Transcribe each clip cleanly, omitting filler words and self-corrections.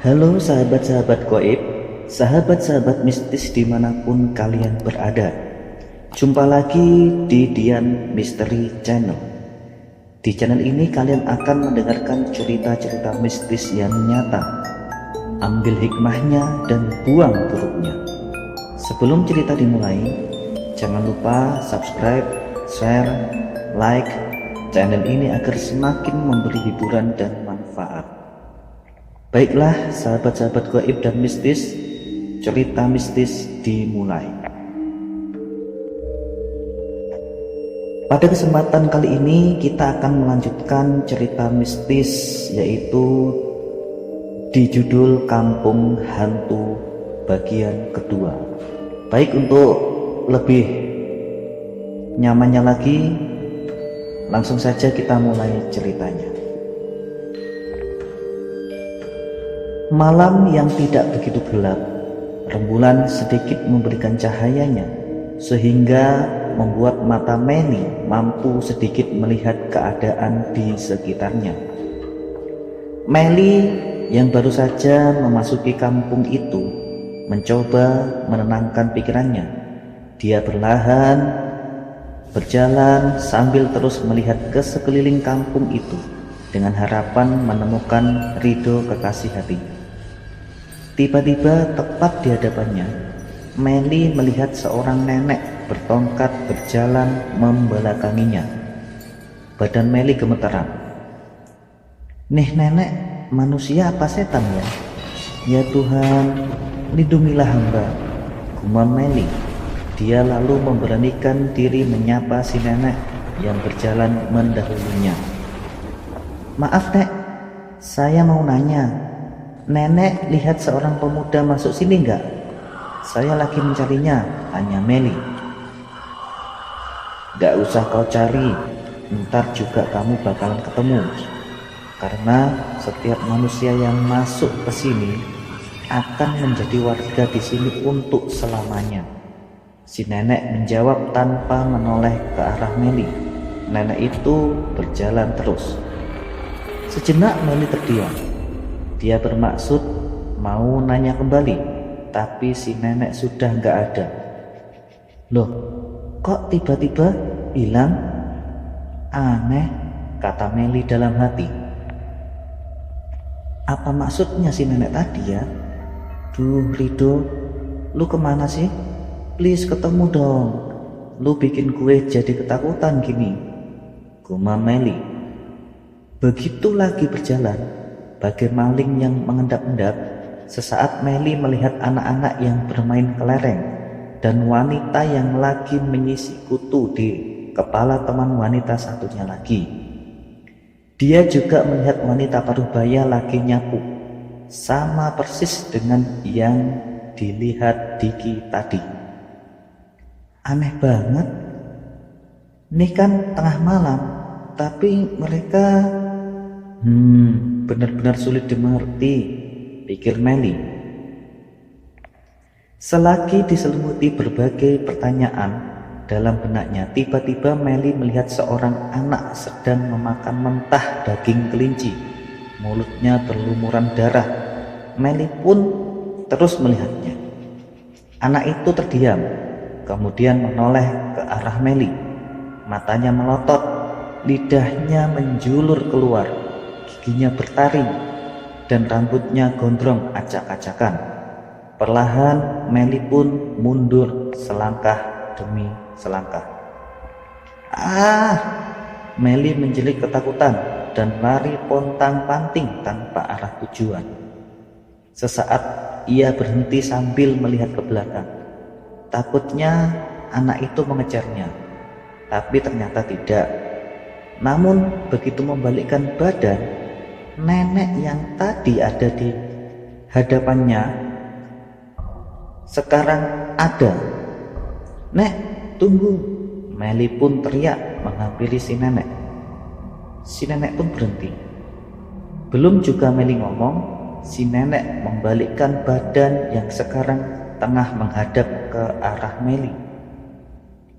Halo sahabat-sahabat goib, sahabat-sahabat mistis dimanapun kalian berada. Jumpa lagi di Dian Misteri Channel. Di channel ini kalian akan mendengarkan cerita-cerita mistis yang nyata. Ambil hikmahnya dan buang buruknya. Sebelum cerita dimulai, jangan lupa subscribe, share, like channel ini agar semakin memberi hiburan dan manfaat. Baiklah sahabat-sahabat gaib dan mistis, cerita mistis dimulai. Pada kesempatan kali ini kita akan melanjutkan cerita mistis, yaitu di judul Kampung Hantu bagian kedua. Baik, untuk lebih nyamannya lagi, langsung saja kita mulai ceritanya. Malam yang tidak begitu gelap, rembulan sedikit memberikan cahayanya sehingga membuat mata Melly mampu sedikit melihat keadaan di sekitarnya. Melly yang baru saja memasuki kampung itu mencoba menenangkan pikirannya. Dia perlahan berjalan sambil terus melihat ke sekeliling kampung itu dengan harapan menemukan ridho kekasih hatinya. Tiba-tiba tepat di hadapannya, Melly melihat seorang nenek bertongkat berjalan membelakanginya. Badan Melly gemeteran. "Nih nenek, manusia apa setan ya? Ya Tuhan, lindungilah hamba," gumam Melly. Dia lalu memberanikan diri menyapa si nenek yang berjalan mendahulunya. "Maaf nek, saya mau nanya, nenek lihat seorang pemuda masuk sini enggak? Saya lagi mencarinya," tanya Melly. "Gak usah kau cari, ntar juga kamu bakalan ketemu. Karena setiap manusia yang masuk ke sini akan menjadi warga di sini untuk selamanya," si nenek menjawab tanpa menoleh ke arah Melly. Nenek itu berjalan terus. Sejenak Melly terdiam. Dia bermaksud mau nanya kembali, tapi si nenek sudah nggak ada. "Loh, kok tiba-tiba hilang? Aneh," kata Melly dalam hati. "Apa maksudnya si nenek tadi ya? Duh Rido, lu kemana sih? Please ketemu dong. Lu bikin gue jadi ketakutan gini," gumam Melly. Begitu lagi berjalan, bagai maling yang mengendap-endap, sesaat Melly melihat anak-anak yang bermain kelereng dan wanita yang lagi menyisi kutu di kepala teman wanita satunya lagi. Dia juga melihat wanita parubaya lagi nyapu, sama persis dengan yang dilihat Diki tadi. Aneh banget, ini kan tengah malam, tapi mereka benar-benar sulit dimengerti, pikir Melly. Selagi diselimuti berbagai pertanyaan dalam benaknya, tiba-tiba Melly melihat seorang anak sedang memakan mentah daging kelinci. Mulutnya berlumuran darah. Melly pun terus melihatnya. Anak itu terdiam, kemudian menoleh ke arah Melly. Matanya melotot, lidahnya menjulur keluar, giginya bertaring, dan rambutnya gondrong acak-acakan. Perlahan Melly pun mundur selangkah demi selangkah. Melly menjerit ketakutan dan lari pontang-panting tanpa arah tujuan. Sesaat ia berhenti sambil melihat ke belakang. Takutnya anak itu mengejarnya, tapi ternyata tidak. Namun begitu membalikkan badan, nenek yang tadi ada di hadapannya sekarang ada. "Nek, tunggu!" Melly pun teriak menghampiri si nenek. Si nenek pun berhenti. Belum juga Melly ngomong, si nenek membalikkan badan yang sekarang tengah menghadap ke arah Melly.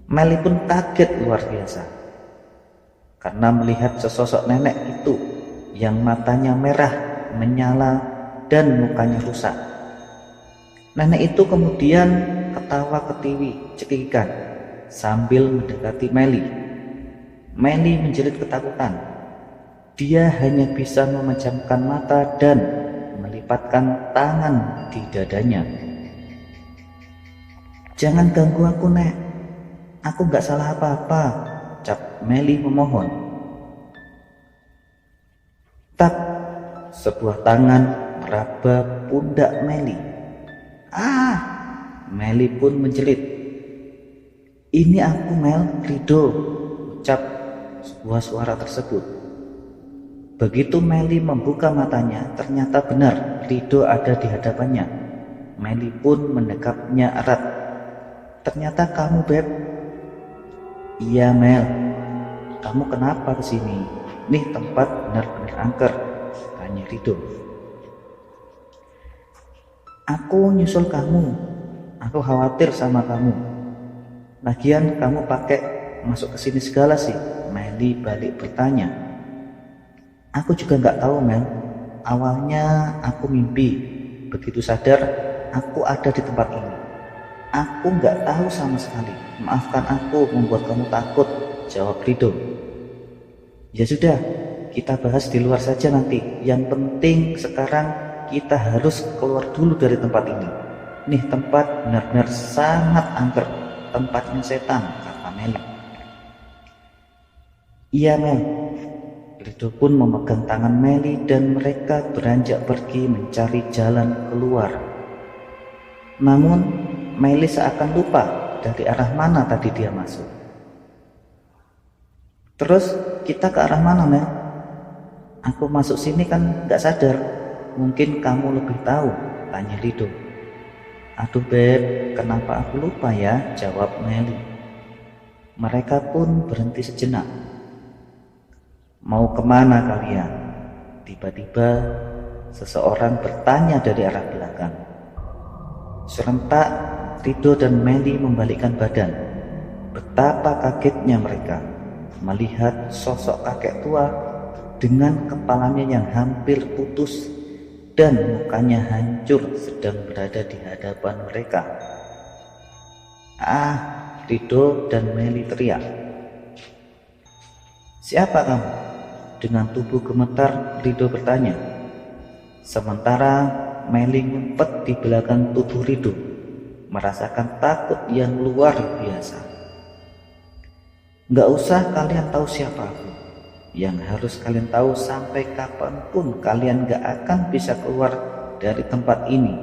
Melly pun kaget luar biasa karena melihat sesosok nenek itu yang matanya merah menyala dan mukanya rusak. Nenek itu kemudian ketawa ketiwi cekikikan sambil mendekati Meli. Meli menjerit ketakutan. Dia hanya bisa memejamkan mata dan melipatkan tangan di dadanya. "Jangan ganggu aku, Nek. Aku gak salah apa-apa," ucap Meli memohon. Tak, sebuah tangan meraba pundak Meli. "Ah!" Meli pun menjerit. "Ini aku, Mel, Rido," ucap sebuah suara tersebut. Begitu Meli membuka matanya, ternyata benar Rido ada di hadapannya. Meli pun mendekapnya erat. "Ternyata kamu, Beb." "Iya, Mel. Kamu kenapa kesini? Nih tempat benar-benar angker," tanya Rido. "Aku nyusul kamu. Aku khawatir sama kamu. Lagian kamu pakai masuk ke sini segala sih?" Meli balik bertanya. "Aku juga nggak tahu, Mel. Awalnya aku mimpi. Begitu sadar, aku ada di tempat ini. Aku nggak tahu sama sekali. Maafkan aku membuat kamu takut," jawab Rido. "Ya sudah, kita bahas di luar saja nanti. Yang penting sekarang kita harus keluar dulu dari tempat ini. Nih tempat benar-benar sangat angker. Tempatnya setan," kata Meli. "Iya, Mel." Rido pun memegang tangan Meli dan mereka beranjak pergi mencari jalan keluar. Namun Meli seakan lupa dari arah mana tadi dia masuk. "Terus kita ke arah mana, Mel? Aku masuk sini kan gak sadar. Mungkin kamu lebih tahu," tanya Rido. "Aduh, Beb, kenapa aku lupa ya?" jawab Meli. Mereka pun berhenti sejenak. "Mau kemana kalian?" Tiba-tiba seseorang bertanya dari arah belakang. Serentak Rido dan Meli membalikkan badan. Betapa kagetnya mereka melihat sosok kakek tua dengan kepalanya yang hampir putus dan mukanya hancur sedang berada di hadapan mereka. "Ah!" Rido dan Meli teriak. "Siapa kamu?" Dengan tubuh gemetar, Rido bertanya. Sementara Meli ngumpet di belakang tubuh Rido, merasakan takut yang luar biasa. "Nggak usah kalian tahu siapa aku. Yang harus kalian tahu, sampai kapanpun kalian nggak akan bisa keluar dari tempat ini.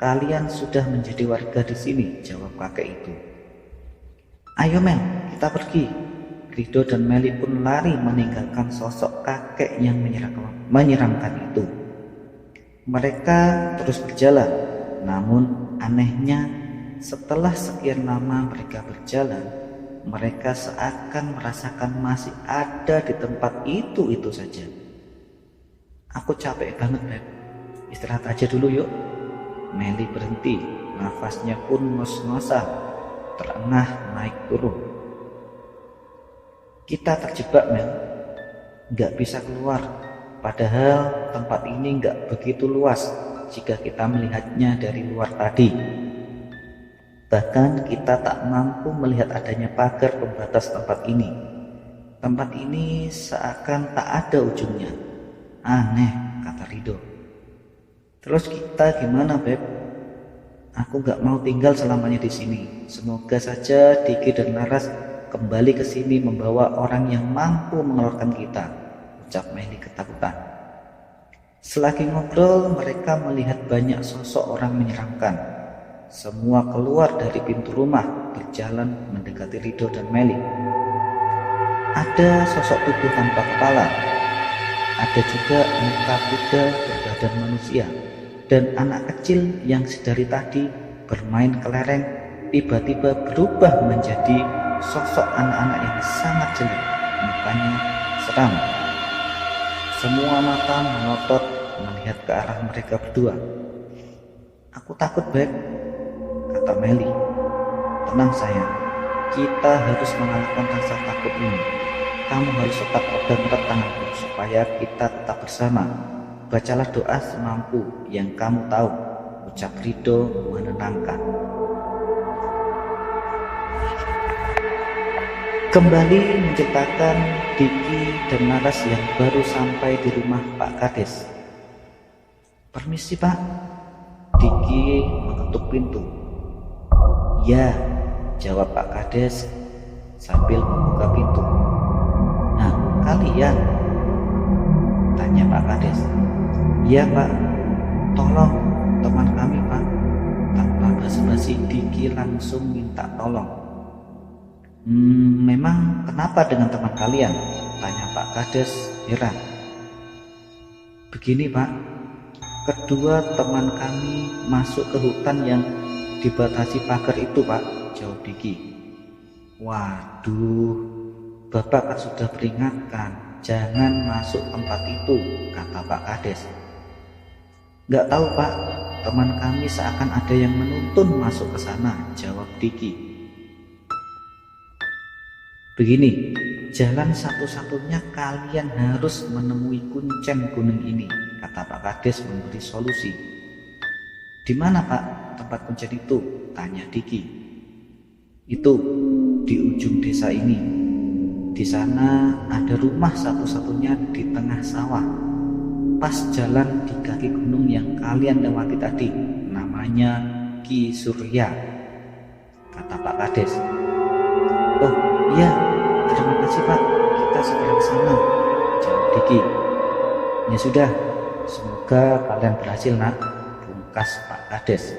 Kalian sudah menjadi warga di sini," jawab kakek itu. "Ayo, Mel, kita pergi." Rido dan Meli pun lari meninggalkan sosok kakek yang menyeramkan itu. Mereka terus berjalan, namun anehnya setelah sekian lama mereka berjalan, mereka seakan merasakan masih ada di tempat itu saja. "Aku capek banget, Beb. Istirahat aja dulu yuk." Meli berhenti, nafasnya pun ngos-ngosan, terengah naik turun. "Kita terjebak, Mel. Nggak bisa keluar. Padahal tempat ini nggak begitu luas jika kita melihatnya dari luar tadi. Bahkan kita tak mampu melihat adanya pagar pembatas tempat ini. Tempat ini seakan tak ada ujungnya. Aneh," kata Rido. "Terus kita gimana, Beb? Aku nggak mau tinggal selamanya di sini. Semoga saja Diki dan Laras kembali ke sini membawa orang yang mampu mengeluarkan kita," ucap Meli ketakutan. Selagi ngobrol, mereka melihat banyak sosok orang menyeramkan. Semua keluar dari pintu rumah, berjalan mendekati Rido dan Meli. Ada sosok tubuh tanpa kepala. Ada juga muka kuda berbadan manusia. Dan anak kecil yang sedari tadi bermain kelereng tiba-tiba berubah menjadi sosok anak-anak yang sangat jelek, mukanya seram. Semua mata melotot melihat ke arah mereka berdua. "Aku takut, Beb," kata Meli. "Tenang sayang, kita harus mengalahkan rasa takut ini. Kamu harus tetap pegang erat tanganku supaya kita tetap bersama." bacalah doa semampu yang kamu tahu, ucap Rido menenangkan. Kembali menceritakan Diki dan Laras yang baru sampai di rumah Pak Kades. Permisi Pak. Diki mengetuk pintu. Ya, jawab Pak Kades sambil membuka pintu. Nah, kalian? Tanya Pak Kades. Iya Pak, tolong teman kami Pak. Tanpa basa-basi Diki langsung minta tolong. Memang kenapa dengan teman kalian? Tanya Pak Kades heran. Begini Pak, kedua teman kami masuk ke hutan yang dibatasi pagar itu Pak, jawab Diki. Waduh, Bapak kan sudah peringatkan, jangan masuk tempat itu, kata Pak Kades. Gak tahu Pak, teman kami seakan ada yang menuntun masuk ke sana, jawab Diki. Begini, jalan satu-satunya kalian harus menemui kuncen gunung ini, kata Pak Kades memberi solusi. Di mana Pak tempat kuncen itu? Tanya Diki. Itu di ujung desa ini. Di sana ada rumah satu-satunya di tengah sawah. Pas jalan di kaki gunung yang kalian lewati tadi, namanya Ki Surya, kata Pak Kades. Oh iya, terima kasih Pak, kita segera ke sana, jawab Diki. Ya sudah, semoga kalian berhasil nak, pungkas Pak Kades.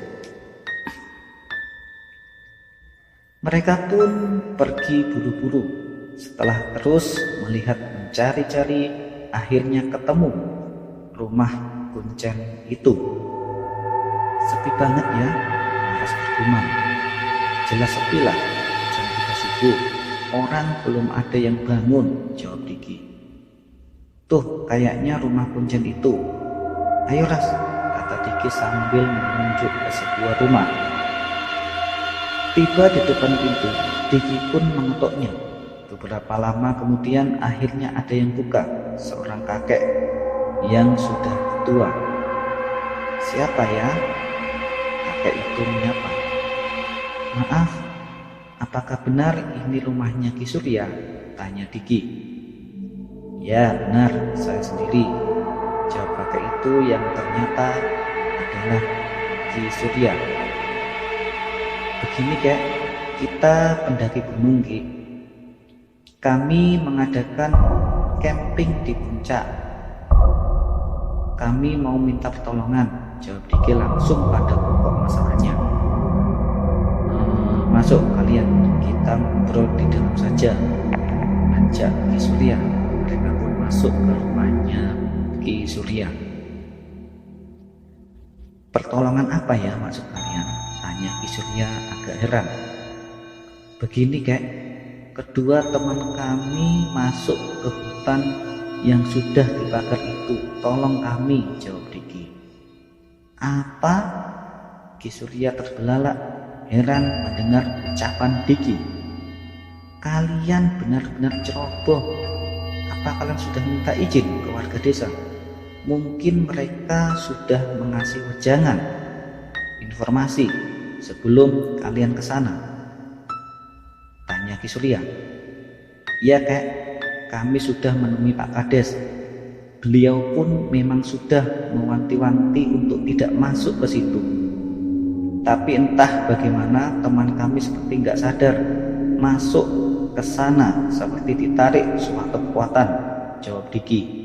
Mereka pun pergi buru-buru. Setelah terus melihat mencari-cari, akhirnya ketemu rumah kuncen itu. Sepi banget ya, Laras bergumam. Jelas sepi lah, jam 3 subuh. Orang belum ada yang bangun, jawab Diki. Tuh, kayaknya rumah kuncen itu. Ayo Ras, kata Diki sambil menunjuk ke sebuah rumah. Tiba di depan pintu, Diki pun mengetoknya. Beberapa lama kemudian akhirnya ada yang buka, seorang kakek yang sudah tua. Siapa ya? Kakek itu menyapa. Maaf, apakah benar ini rumahnya Ki Surya? Tanya Diki. Ya benar, saya sendiri, jawab kakek itu yang ternyata adalah Ki Surya. Begini Kek, kita pendaki gunung Ki. Kami mengadakan camping di puncak. Kami mau minta pertolongan, jawab Diki langsung pada pokok masalahnya. Masuk kalian, kita ngobrol di dalam saja, ajak Ki Surya. Mereka pun masuk ke rumahnya Ki Surya. Pertolongan apa ya maksud kalian? Tanya Ki Surya agak heran. Begini Kek, kedua teman kami masuk ke hutan yang sudah dibakar itu. Tolong kami, jawab Diki. Apa? Ki Surya terbelalak, heran mendengar ucapan Diki. Kalian benar-benar ceroboh. Apa kalian sudah minta izin ke warga desa? Mungkin mereka sudah mengasih wejangan, informasi sebelum kalian ke sana, tanya Ki Surya. Iya Kek, kami sudah menemui Pak Kades. Beliau pun memang sudah mewanti-wanti untuk tidak masuk ke situ. Tapi entah bagaimana teman kami seperti nggak sadar masuk ke sana seperti ditarik suatu kekuatan, jawab Diki.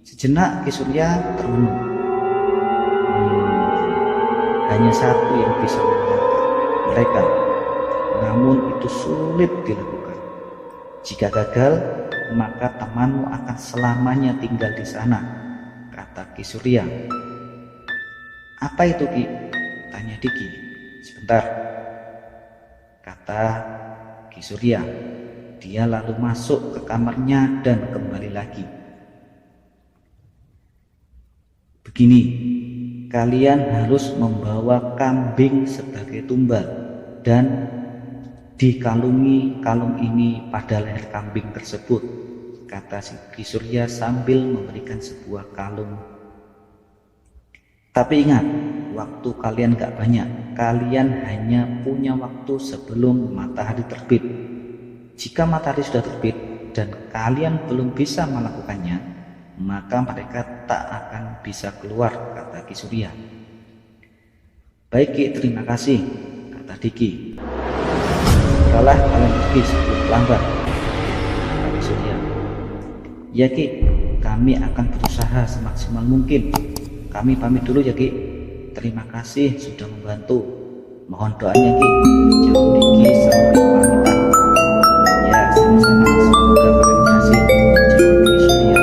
Sejenak Ki Surya termenung. Hanya satu yang bisa mengalahkan mereka, namun itu sulit dilakukan. Jika gagal, maka temanmu akan selamanya tinggal di sana, kata Ki Surya. Apa itu Ki? Tanya Diki. Sebentar, kata Ki Surya. Dia lalu masuk ke kamarnya dan kembali lagi. Begini, kalian harus membawa kambing sebagai tumbal dan dikalungi kalung ini pada leher kambing tersebut, kata Ki Surya sambil memberikan sebuah kalung Tapi ingat, waktu kalian gak banyak. Kalian hanya punya waktu sebelum matahari terbit. Jika matahari sudah terbit dan kalian belum bisa melakukannya, maka mereka tak akan bisa keluar, kata Ki Surya. Baik Ki, terima kasih, kata Diki. Sudahlah, kalian pergi sebelum terlambat, kata Ki Surya. Ya Ki, kami akan berusaha semaksimal mungkin. Kami pamit dulu ya Ki. Terima kasih sudah membantu. Mohon doanya Ki. Jawab Diki sambil pamitan. Ya, sama-sama. Semoga kalian berhasil, jawab Ki Surya.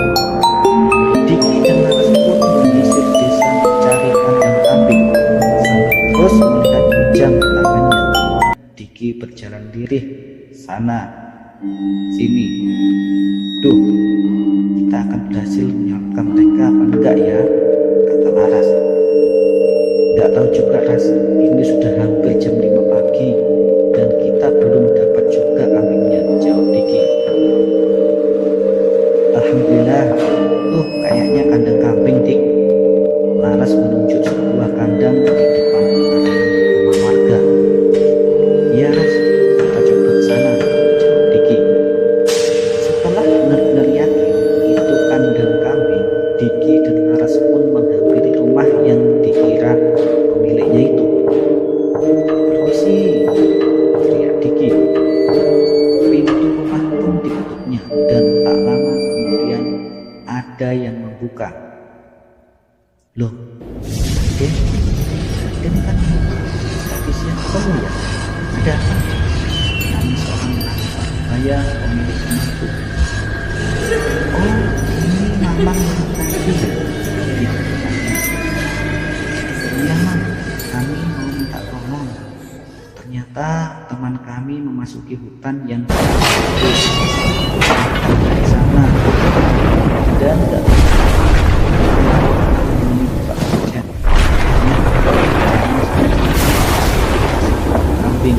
Diki dan Laras pun menyisir desa mencari kandang kambing sambil terus melihat ujang tangannya. Diki berjalan lirih sana sini. Duh, kita akan berhasil menyelamatkan mereka apa enggak ya, kata Laras. Gak tahu juga Ras, ini sudah hampir jam 5 pagi dan kita belum dapat juga kambingnya, jawab Diki. Alhamdulillah, kayaknya kandang kambing Dik. Laras menunjuk sebuah kandang di depan rumah warga. Ya Ras, kita coba ke sana, jawab Diki. Setelah benar-benar yakin itu kandang kambing, Diki dan Laras pun menghampiri rumah yang dikira pemiliknya itu. Permisi, teriak Diki. Pintu rumah pun diketuknya dan tak lama kemudian ada yang membuka. Loh, Den kan tadi siang ketemu ya? Ada apa? Kami seorang laki Parubaya pemilik rumah itu. Oh, ini Mamang yang tadi ya? Iya Mam, kami mau minta tolong. Ternyata teman kami memasuki hutan yang dari sana dan gak ini Pak Hujan. Kambing,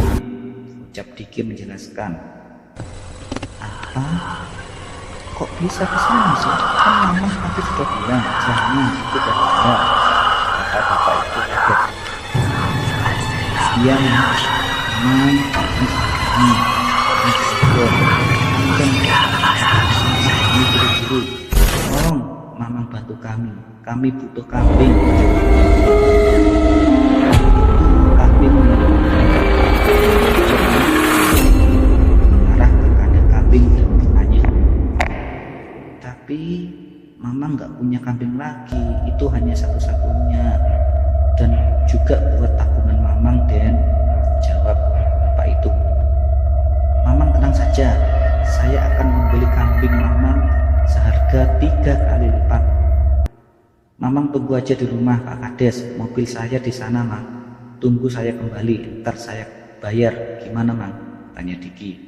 ucap Diki menjelaskan. Apa? Kok bisa ke sana sih? Kan Mamang tadi sudah bilang jangan, itu bahaya, kata bapak itu kaget. Iya Mam, ini buru-buru. Tolong Mamang bantu kami butuh kambing. Kambing mengarah ke kandang kambing dan bertanya, tapi Mamang nggak punya kambing lagi, itu hanya satu-satunya dan juga buat tabungan Mamang Den, jawab bapak itu. Mamang tenang saja, saya akan membeli kambing Mamang seharga 3 kali lipat. Mamang tunggu aja di rumah Pak Kades, mobil saya di sana Mang. Tunggu saya kembali, ntar saya bayar, gimana Mang? Tanya Diki.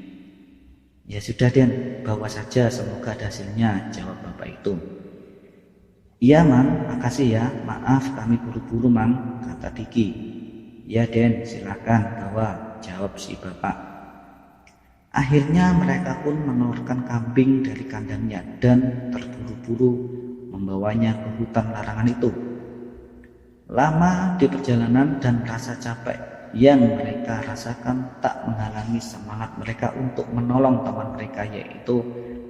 Ya sudah Den, bawa saja, semoga ada hasilnya, jawab bapak itu. Iya Mang, makasih ya, maaf kami buru-buru Mang, kata Diki. Ya Den, silakan bawa, jawab si bapak. Akhirnya mereka pun mengeluarkan kambing dari kandangnya dan terburu-buru membawanya ke hutan larangan itu. Lama di perjalanan dan rasa capek yang mereka rasakan tak menghalangi semangat mereka untuk menolong teman mereka, yaitu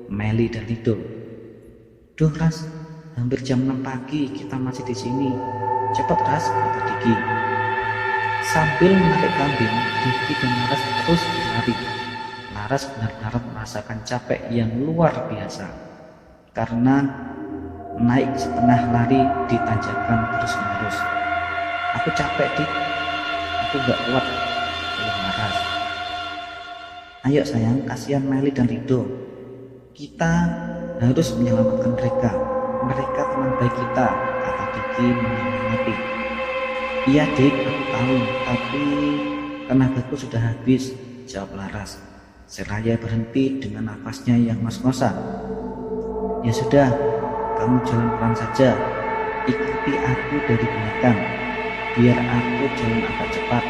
Meli dan Lido. Duh Ras, hampir jam 6 pagi kita masih di sini. Cepat Ras, kata Diki. Sambil menarik kambing, Diki dan Laras terus berlari. Laras benar-benar merasakan capek yang luar biasa karena naik setengah lari di tanjakan terus-menerus. Aku capek Dik, aku gak kuat, belum Laras. Ayo sayang, kasihan Meli dan Rido. Kita harus menyelamatkan mereka. Mereka teman baik kita, kata Diki menyemangati. Iya Dik, aku tahu, tapi tenagaku sudah habis, jawab Laras. Seraya berhenti dengan nafasnya yang ngos-ngosan. Ya sudah, kamu jalan pelan saja. Ikuti aku dari belakang, biar aku jalan agak cepat.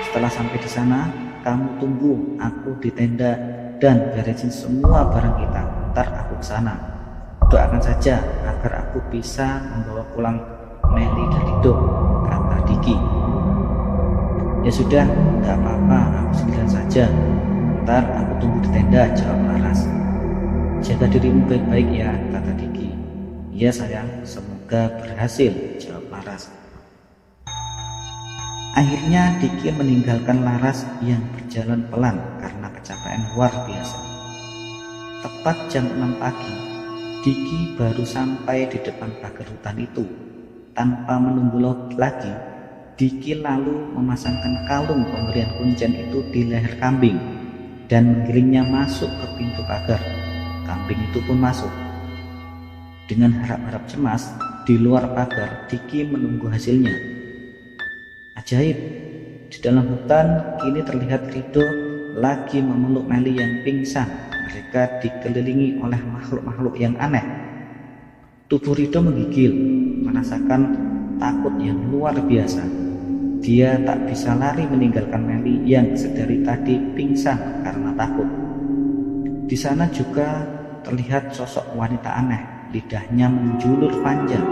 Setelah sampai di sana, kamu tunggu aku di tenda dan beresin semua barang kita. Ntar aku ke sana. Doakan saja agar aku bisa membawa pulang Meli dan Rido, kata Diki. Ya sudah, gak apa-apa, aku sendirian saja. Ntar aku tunggu di tenda, jawab Laras. Jaga dirimu baik-baik ya, kata Diki. Iya sayang, semoga berhasil, jawab Laras. Akhirnya Diki meninggalkan Laras yang berjalan pelan karena kecapean luar biasa. Tepat jam 6 pagi, Diki baru sampai di depan pagar hutan itu. Tanpa menunggu lagi, Diki lalu memasangkan kalung pemberian kuncen itu di leher kambing dan menggiringnya masuk ke pintu pagar. Kambing itu pun masuk. Dengan harap-harap cemas, di luar pagar Diki menunggu hasilnya. Ajaib, di dalam hutan kini terlihat Rido lagi memeluk Meli yang pingsan. Mereka dikelilingi oleh makhluk-makhluk yang aneh. Tubuh Rido menggigil, merasakan takut yang luar biasa. Dia tak bisa lari meninggalkan Meli yang sedari tadi pingsan karena takut. Di sana juga terlihat sosok wanita aneh. Lidahnya menjulur panjang,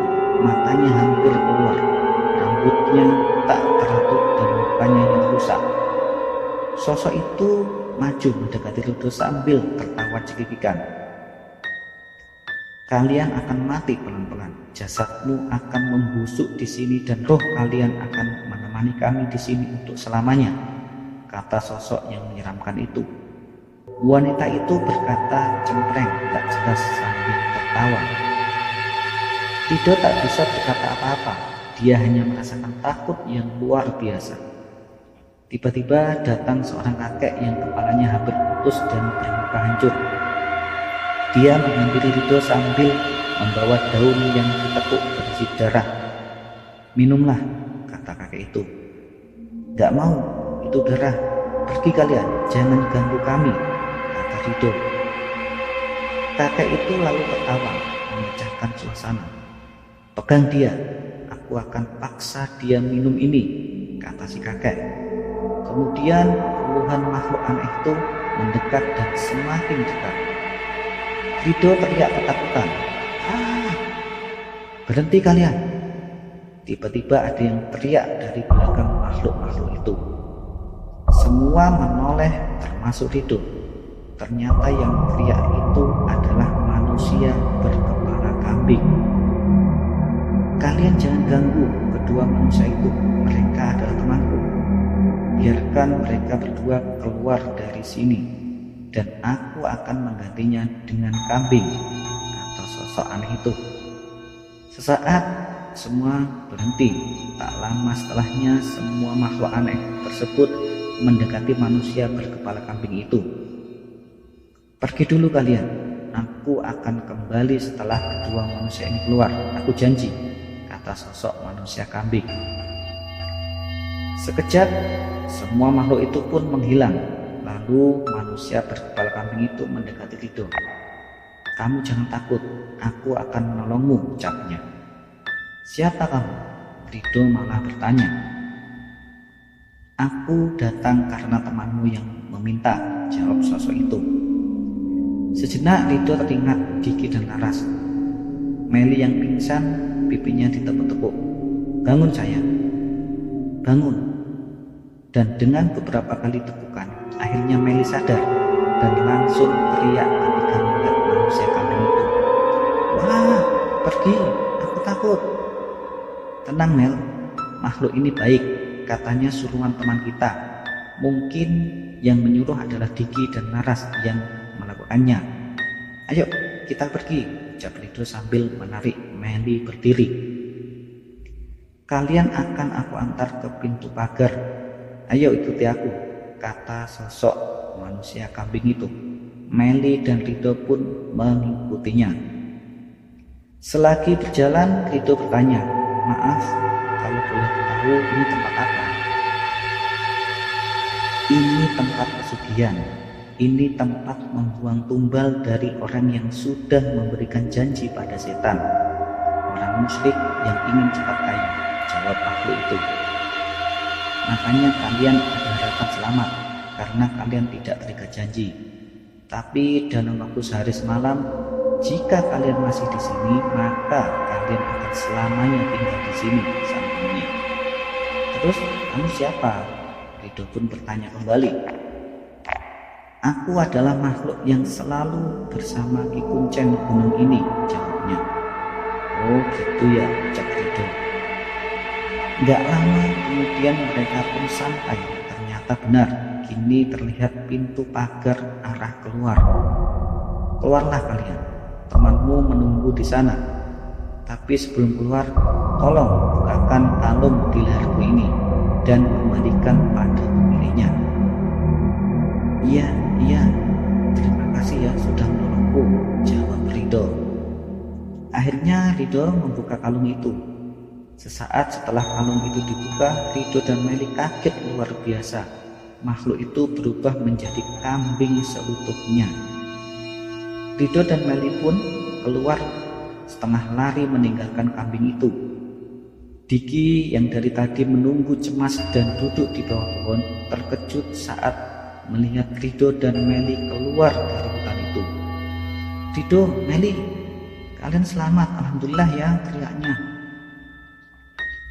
matanya hampir keluar, rambutnya tak teratur dan mukanya yang rusak. Sosok itu maju mendekati Rido sambil tertawa cekikikan. Kalian akan mati pelan-pelan. Jasadmu akan membusuk di sini dan roh kalian akan menemani kami di sini untuk selamanya, kata sosok yang menyeramkan itu. Wanita itu berkata cempreng tak jelas sambil tertawa. Rido tak bisa berkata apa-apa. Dia hanya merasakan takut yang luar biasa. Tiba-tiba datang seorang kakek yang kepalanya hampir putus dan bermuka hancur. Dia menghampiri Rido sambil membawa daun yang ditekuk berisi darah. Minumlah, kata kakek itu. Gak mau, itu darah. Pergi kalian, jangan ganggu kami, kata Rido. Kakek itu lalu tertawa, memecahkan suasana. Pegang dia, aku akan paksa dia minum ini, kata si kakek. Kemudian puluhan makhluk aneh itu mendekat dan semakin dekat. Rido teriak ketakutan. Berhenti kalian. Tiba-tiba ada yang teriak dari belakang makhluk-makhluk itu. Semua menoleh termasuk Rido. Ternyata yang teriak itu adalah manusia berkepala kambing. Kalian jangan ganggu kedua manusia itu, mereka adalah temanku. Biarkan mereka berdua keluar dari sini dan aku akan menggantinya dengan kambing, kata sosok aneh itu. Sesaat semua berhenti. Tak lama setelahnya semua makhluk aneh tersebut mendekati manusia berkepala kambing itu. Pergi dulu kalian, aku akan kembali setelah kedua manusia ini keluar, aku janji, kata sosok manusia kambing. Sekejap semua makhluk itu pun menghilang. Lalu manusia berkepala kambing itu mendekati Rido. Kamu jangan takut, aku akan menolongmu, ucapnya. Siapa kamu? Rido malah bertanya. Aku datang karena temanmu yang meminta, jawab sosok itu. Sejenak Rido teringat Diki dan Laras. Meli yang pingsan, pipinya ditepuk-tepuk. Bangun sayang, bangun. Dan dengan beberapa kali tepukan, akhirnya Meli sadar dan langsung teriak ketika melihat manusia kambing itu. Wah, pergi, aku takut. Tenang Mel, makhluk ini baik, katanya suruhan teman kita. Mungkin yang menyuruh adalah Diki dan Laras yang melakukannya. Ayo kita pergi, ucap Rido sambil menarik Meli berdiri. Kalian akan aku antar ke pintu pagar. Ayo ikuti aku, kata sosok manusia kambing itu. Meli dan Rido pun mengikutinya. Selagi berjalan, Rido bertanya, maaf, kalau boleh tahu ini tempat apa? Ini tempat pesugihan. Ini tempat membuang tumbal dari orang yang sudah memberikan janji pada setan. Orang musyrik yang ingin cepat kaya, jawab makhluk itu. Makanya kalian ada harapan selamat karena kalian tidak terikat janji. Tapi dalam waktu sehari semalam, jika kalian masih di sini, maka kalian akan selamanya tinggal di sini, sambungnya. Terus kamu siapa? Ridho pun bertanya kembali. Aku adalah makhluk yang selalu bersama Ki Kuncen gunung ini, jawabnya. Oh gitu ya, ucap Ridho. Gak lama kemudian mereka pun sampai. Ternyata benar, kini terlihat pintu pagar arah keluar. Keluarlah kalian, temanmu menunggu di sana. Tapi sebelum keluar, tolong bukakan kalung di leherku ini dan kembalikan pada pemiliknya. Iya, terima kasih ya sudah menolongku, jawab Ridho. Akhirnya Ridho membuka kalung itu. Sesaat setelah kalung itu dibuka, Ridho dan Meli kaget luar biasa. Makhluk itu berubah menjadi kambing seutuhnya. Ridho dan Meli pun keluar setengah lari meninggalkan kambing itu. Diki yang dari tadi menunggu cemas dan duduk di bawah pohon terkejut saat melihat Ridho dan Meli keluar dari hutan itu. Ridho, Meli, kalian selamat, alhamdulillah ya, teriaknya.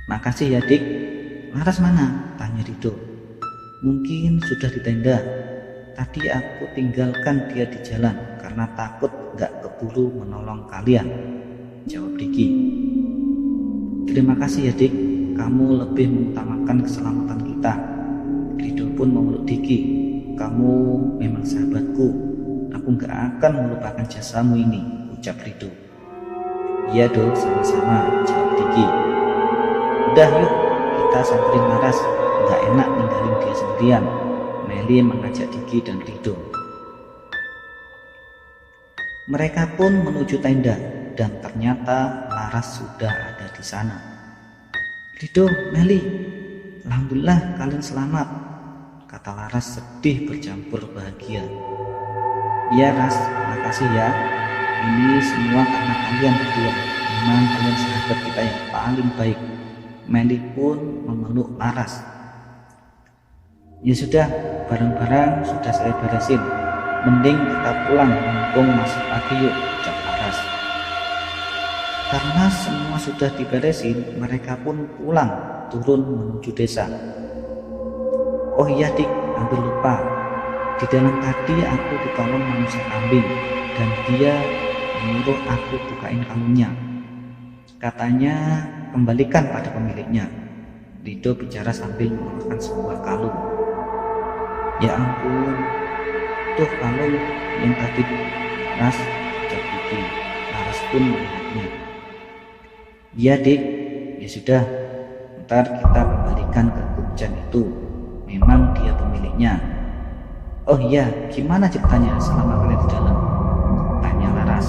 Makasih ya dik. Laras mana? Tanya Ridho. Mungkin sudah di tenda. Tadi aku tinggalkan dia di jalan karena takut gak keburu menolong kalian, jawab Diki. Terima kasih ya dik, kamu lebih mengutamakan keselamatan kita. Ridho pun memeluk Diki. Kamu memang sahabatku, aku gak akan melupakan jasamu ini, ucap Ridho. Iya dong, sama-sama, jawab Diki. Udah yuk, kita samperin Laras, gak enak ninggalin dia sendirian. Meli mengajak Diki dan Ridho. Mereka pun menuju tenda dan ternyata Laras sudah ada di sana. Ridho, Meli, alhamdulillah kalian selamat, kata Laras sedih bercampur bahagia. Iya Ras, makasih ya. Ini semua karena kalian berdua. Memang kalian sahabat kita yang paling baik. Meli pun memeluk Laras. Ya sudah, barang-barang sudah saya beresin. Mending kita pulang, mumpung masih pagi yuk, ucap Laras. Karena semua sudah diberesin, mereka pun pulang, turun menuju desa. Oh iya dik, hampir lupa. Di dalam tadi aku ditolong manusia kambing dan dia menyuruh aku bukain kalungnya. Katanya kembalikan pada pemiliknya. Ridho bicara sambil mengeluarkan sebuah kalung. Ya ampun, tuh kalung yang tadi Laras, ucap Diki. Laras pun melihatnya. Iya dik, ya sudah, ntar kita kembalikan ke Kuncen itu. Memang dia pemiliknya. Oh iya, gimana ceritanya selama kalian di dalam? Tanya Laras.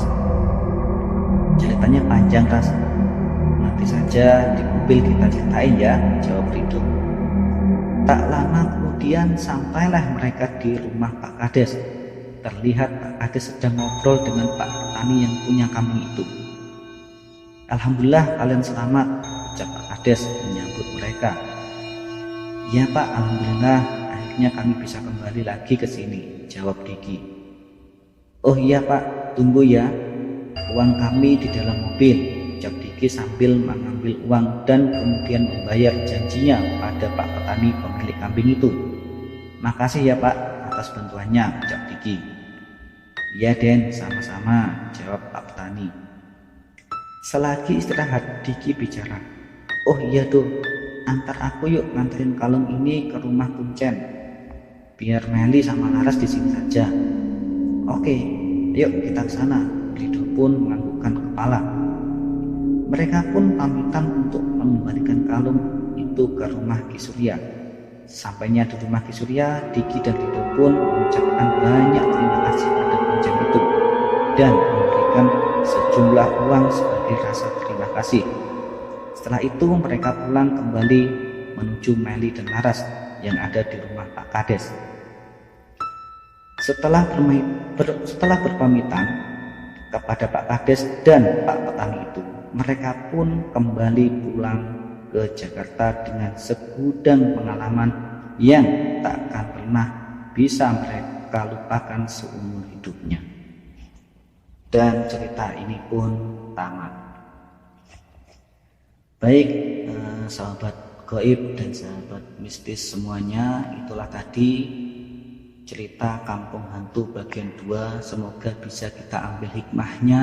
Ceritanya panjang Ras, nanti saja di mobil kita ceritain ya, jawab Ridho. Tak lama kemudian sampailah mereka di rumah Pak Kades. Terlihat Pak Kades sedang ngobrol dengan Pak Petani yang punya kambing itu. Alhamdulillah kalian selamat, ucap Pak Kades menyambut mereka. Ya Pak, alhamdulillah akhirnya kami bisa kembali lagi ke sini, jawab Diki. Oh iya Pak, tunggu ya, uang kami di dalam mobil, ucap Diki sambil mengambil uang dan kemudian membayar janjinya pada Pak Petani pemilik kambing itu. Makasih ya Pak atas bantuannya, ucap Diki. Iya Den, sama-sama, jawab Pak Petani. Selagi istirahat, Diki bicara. Oh iya tuh, antar aku yuk nganterin kalung ini ke rumah Kuncen. Biar Meli sama Laras di sini saja. Oke, yuk kita ke sana. Ridho pun menganggukkan kepala. Mereka pun pamitan untuk mengembalikan kalung itu ke rumah Ki Surya. Sampainya di rumah Ki Surya, Diki dan Ridho pun mengucapkan banyak terima kasih pada Kuncen itu dan memberikan sejumlah uang sebagai rasa terima kasih. Setelah itu mereka pulang kembali menuju Meli dan Laras yang ada di rumah Pak Kades. Setelah berpamitan kepada Pak Kades dan Pak Petani itu, mereka pun kembali pulang ke Jakarta dengan segudang pengalaman yang tak akan pernah bisa mereka lupakan seumur hidupnya. Dan cerita ini pun tamat. Baik, sahabat gaib dan sahabat mistis semuanya, itulah tadi cerita Kampung Hantu bagian 2. Semoga bisa kita ambil hikmahnya,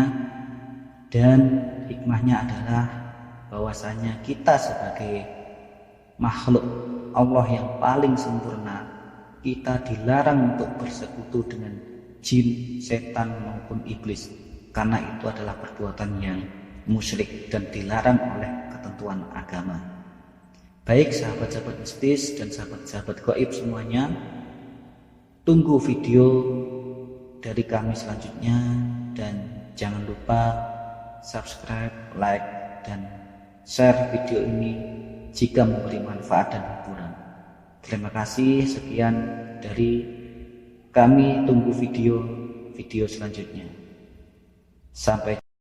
dan hikmahnya adalah bahwasanya kita sebagai makhluk Allah yang paling sempurna, kita dilarang untuk bersekutu dengan jin, setan maupun iblis, karena itu adalah perbuatan yang musyrik dan dilarang oleh ketentuan agama. Baik sahabat-sahabat mistis dan sahabat-sahabat gaib semuanya, tunggu video dari kami selanjutnya, dan jangan lupa subscribe, like, dan share video ini jika memberi manfaat dan hiburan. Terima kasih, sekian dari kami, tunggu video selanjutnya. Sampai